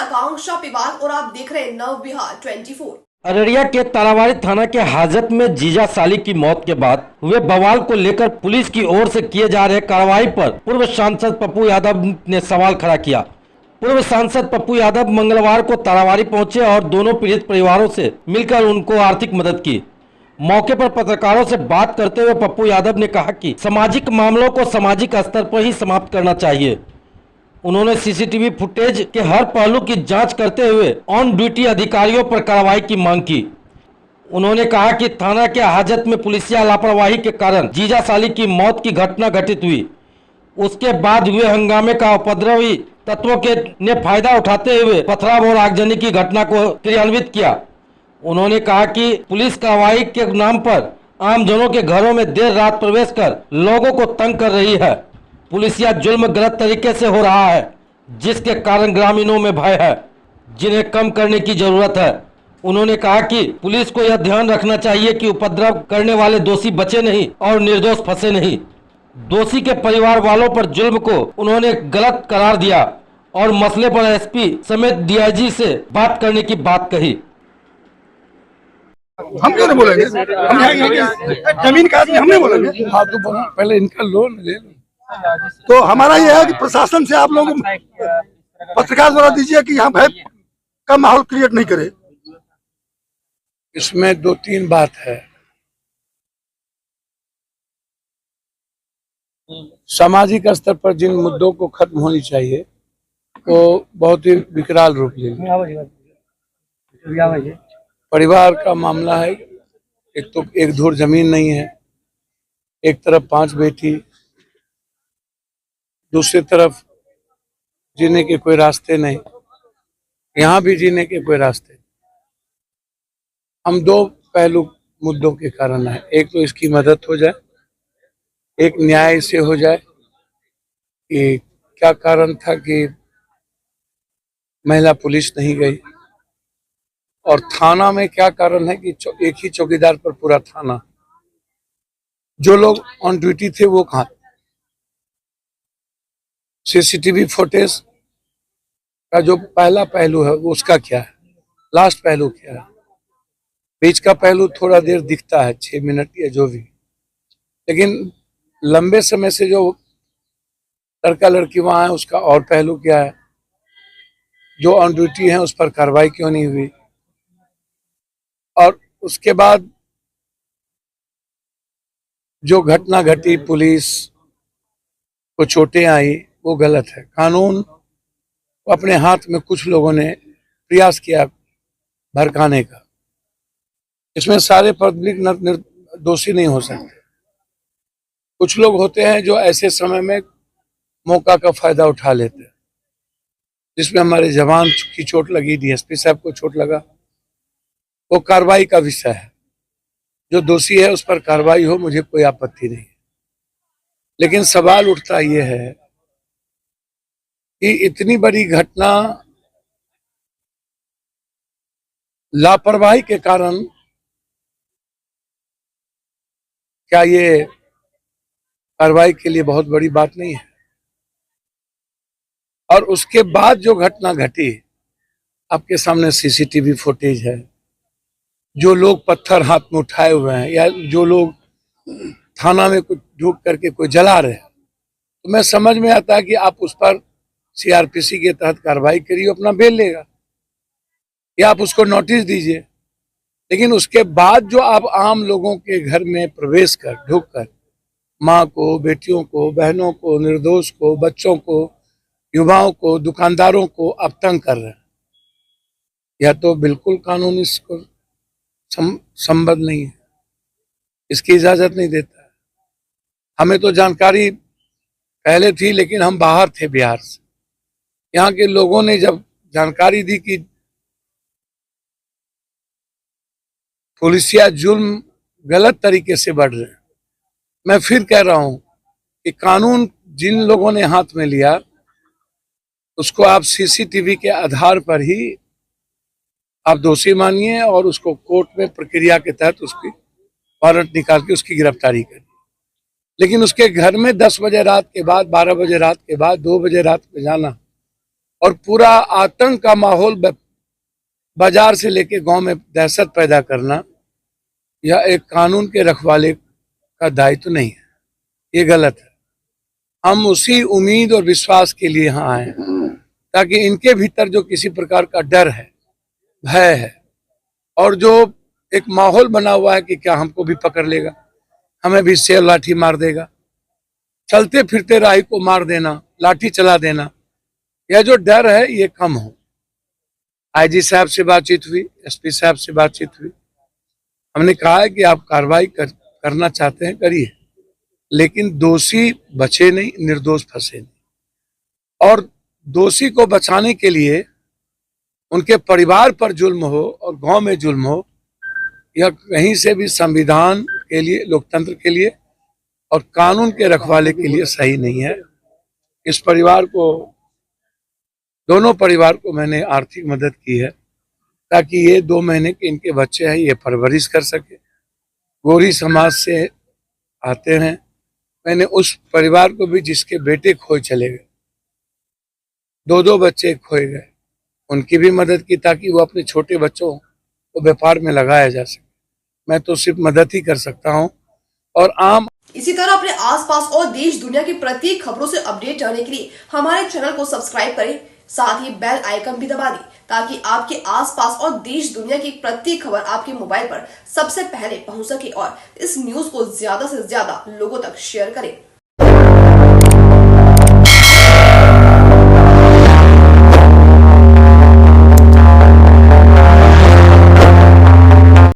आकांक्षा पिवाल और आप देख रहे हैं नव बिहार 24। अररिया के तारावाड़ी थाना के हाजत में जीजा साली की मौत के बाद हुए बवाल को लेकर पुलिस की ओर से किए जा रहे कार्रवाई पर पूर्व सांसद पप्पू यादव ने सवाल खड़ा किया। पूर्व सांसद पप्पू यादव मंगलवार को तारावाड़ी पहुंचे और दोनों पीड़ित परिवारों से मिलकर उनको आर्थिक मदद की। मौके पर पत्रकारों से बात करते हुए पप्पू यादव ने कहा कि सामाजिक मामलों को सामाजिक स्तर पर ही समाप्त करना चाहिए। उन्होंने सीसीटीवी फुटेज के हर पहलू की जांच करते हुए ऑन ड्यूटी अधिकारियों पर कार्रवाई की मांग की। उन्होंने कहा कि थाना के हाजत में पुलिसिया लापरवाही के कारण जीजा साली की मौत की घटना घटित हुई। उसके बाद हुए हंगामे का उपद्रवी तत्वों के ने फायदा उठाते हुए पथराव और आगजनी की घटना को क्रियान्वित किया। उन्होंने कहा कि पुलिस कार्रवाई के नाम पर आमजनों के घरों में देर रात प्रवेश कर लोगों को तंग कर रही है। पुलिसिया जुल्म गलत तरीके से हो रहा है, जिसके कारण ग्रामीणों में भय है, जिन्हें कम करने की जरूरत है। उन्होंने कहा कि पुलिस को यह ध्यान रखना चाहिए कि उपद्रव करने वाले दोषी बचे नहीं और निर्दोष फंसे नहीं। दोषी के परिवार वालों पर जुल्म को उन्होंने गलत करार दिया और मसले पर एसपी समेत डीआईजी से बात करने की बात कही। हम क्यों नहीं बोलेंगे? हम जमीन का आदमी, हम नहीं बोलेंगे। हाँ तो पहले इनका लोन ले लो। तो हमारा यह है कि प्रशासन से आप लोग पत्रकार द्वारा दीजिए कि यहाँ भय का माहौल क्रिएट नहीं करे। इसमें दो तीन बात है। सामाजिक स्तर पर जिन मुद्दों को खत्म होनी चाहिए वो बहुत ही विकराल रूप ले लिया। परिवार का मामला है। एक तो एक धुर जमीन नहीं है, एक तरफ 5 बेटी, दूसरी तरफ जीने के कोई रास्ते नहीं, यहाँ भी जीने के कोई रास्ते नहीं। हम दो पहलू मुद्दों के कारण है। एक तो इसकी मदद हो जाए, एक न्याय से हो जाए कि क्या कारण था कि महिला पुलिस नहीं गई, और थाना में क्या कारण है कि एक ही चौकीदार पर पूरा थाना, जो लोग ऑन ड्यूटी थे वो कहाँ? सीसीटीवी फुटेज का जो पहला पहलू है वो उसका क्या है, लास्ट पहलू क्या है? बीच का पहलू थोड़ा देर दिखता है, 6 मिनट या जो भी, लेकिन लंबे समय से जो लड़का लड़की वहां है उसका और पहलू क्या है? जो ऑन ड्यूटी है उस पर कार्रवाई क्यों नहीं हुई? और उसके बाद जो घटना घटी, पुलिस को चोटें आई, वो गलत है। कानून को अपने हाथ में कुछ लोगों ने प्रयास किया भड़काने का। इसमें सारे पब्लिक दोषी नहीं हो सकते। कुछ लोग होते हैं जो ऐसे समय में मौका का फायदा उठा लेते हैं, जिसमें हमारे जवान की चोट लगी, डीएसपी साहब को चोट लगा, वो कार्रवाई का विषय है। जो दोषी है उस पर कार्रवाई हो, मुझे कोई आपत्ति नहीं। लेकिन सवाल उठता ये है कि इतनी बड़ी घटना लापरवाही के कारण, क्या ये कार्रवाई के लिए बहुत बड़ी बात नहीं है? और उसके बाद जो घटना घटी, आपके सामने सीसीटीवी फुटेज है। जो लोग पत्थर हाथ में उठाए हुए हैं या जो लोग थाना में कुछ ढूंढ करके कोई जला रहे हैं, तो मैं समझ में आता है कि आप उस पर सीआरपीसी के तहत कार्रवाई करिए, अपना बेल लेगा, या आप उसको नोटिस दीजिए। लेकिन उसके बाद जो आप आम लोगों के घर में प्रवेश कर ढुक कर माँ को, बेटियों को, बहनों को, निर्दोष को, बच्चों को, युवाओं को, दुकानदारों को आप तंग कर रहे हैं, यह तो बिल्कुल कानून इसको संबद्ध नहीं है, इसकी इजाजत नहीं देता है। हमें तो जानकारी पहले थी, लेकिन हम बाहर थे बिहार से। यहाँ के लोगों ने जब जानकारी दी कि पुलिसिया जुल्म गलत तरीके से बढ़ रहे हैं, मैं फिर कह रहा हूं कि कानून जिन लोगों ने हाथ में लिया उसको आप सीसीटीवी के आधार पर ही आप दोषी मानिए और उसको कोर्ट में प्रक्रिया के तहत उसकी वारंट निकाल के उसकी गिरफ्तारी करिए। लेकिन उसके घर में 10 बजे रात के बाद, 12 बजे रात के बाद, 2 बजे रात में जाना और पूरा आतंक का माहौल बाजार से लेके गांव में दहशत पैदा करना, यह एक कानून के रखवाले का दायित्व नहीं है, ये गलत है। हम उसी उम्मीद और विश्वास के लिए यहाँ आए ताकि इनके भीतर जो किसी प्रकार का डर है, भय है, और जो एक माहौल बना हुआ है कि क्या हमको भी पकड़ लेगा, हमें भी शेर लाठी मार देगा, चलते फिरते राही को मार देना, लाठी चला देना, यह जो डर है ये कम हो। आईजी साहब से बातचीत हुई, एसपी साहब से बातचीत हुई। हमने कहा है कि आप कार्रवाई करना चाहते हैं करिए, लेकिन दोषी बचे नहीं, निर्दोष फंसे नहीं। और दोषी को बचाने के लिए उनके परिवार पर जुल्म हो और गांव में जुल्म हो, यह कहीं से भी संविधान के लिए, लोकतंत्र के लिए और कानून के रखवाले के लिए सही नहीं है। इस परिवार को, दोनों परिवार को मैंने आर्थिक मदद की है ताकि ये 2 महीने के इनके बच्चे हैं, ये परवरिश कर सके। गोरी समाज से आते हैं। मैंने उस परिवार को भी जिसके बेटे खोए चले गए, 2 बच्चे खोए गए, उनकी भी मदद की ताकि वो अपने छोटे बच्चों को व्यापार में लगाया जा सके। मैं तो सिर्फ मदद ही कर सकता हूँ। और आम इसी तरह अपने आसपास और देश दुनिया की प्रत्येक खबरों से अपडेट रहने के लिए हमारे चैनल को सब्सक्राइब करें, साथ ही बेल आइकन भी दबा दें ताकि आपके आसपास और देश दुनिया की प्रत्येक खबर आपके मोबाइल पर सबसे पहले पहुंच सके और इस न्यूज को ज्यादा से ज्यादा लोगों तक शेयर करें।